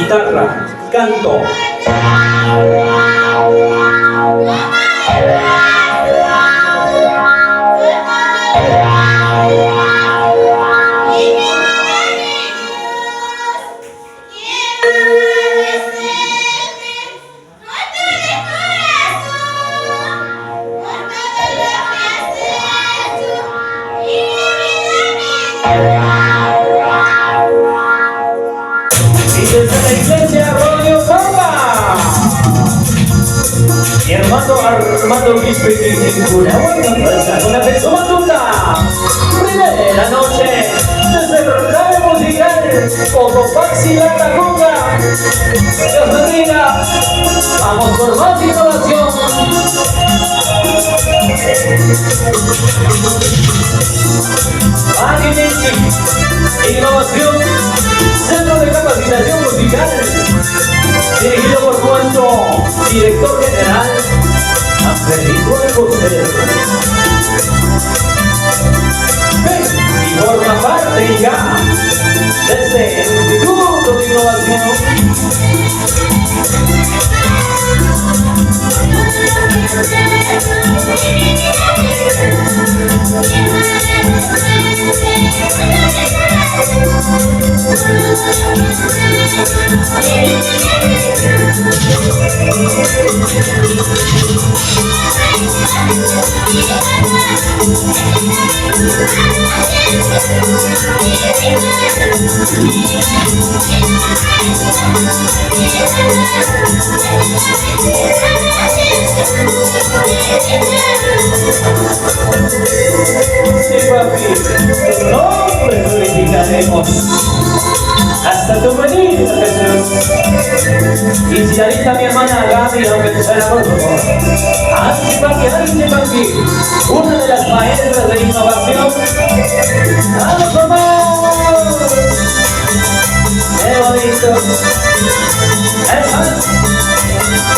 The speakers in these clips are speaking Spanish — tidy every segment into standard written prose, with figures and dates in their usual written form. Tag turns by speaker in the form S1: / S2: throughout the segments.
S1: guitarra, canto. Y desde la iglesia Rollo Samba, mi hermano Armando Quispe y una buena fuerza con la persona tuta. Primera noche desde el radio musical Ocopaxi La Taconga. Dios bendiga, vamos por más innovación. Magnifici, innovación, Centro de Capacitación Musical, dirigido por nuestro director general, Federico de Coster. Y forma parte ya desde el Instituto de Innovación. Sí, papi, tu nombre glorificaremos hasta tu venida, Jesús. Y si ahorita mi hermana Gaby, aunque te suena por favor. Papi, una de las maestras de innovación. ¡Vamos, vamos! ¡Qué bonito!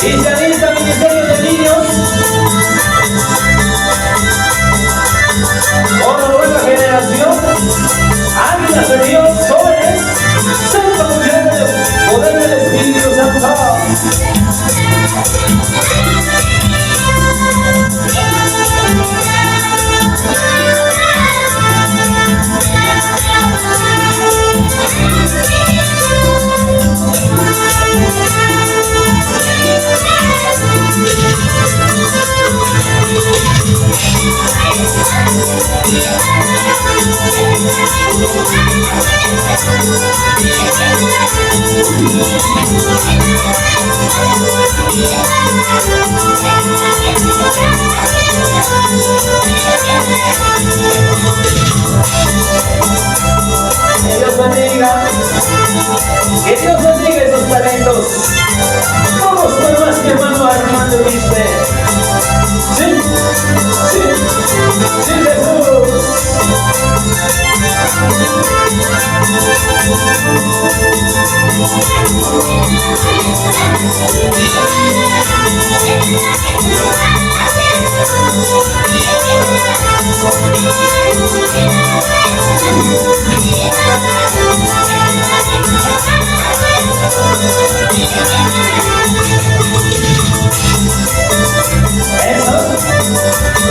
S1: Y se alista Ministerio de Niños. Por nueva generación, águilas de Dios, jóvenes, Santa Mujer, poder del Espíritu Santo. Que Dios bendiga esos talentos. Vamos por más, mi hermano Armando Quispe. Sí, sí, sí, Jesús.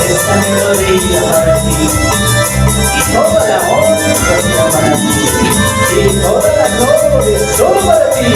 S1: Esta melodía para ti, y toda la honra para ti, y toda la gloria solo para ti.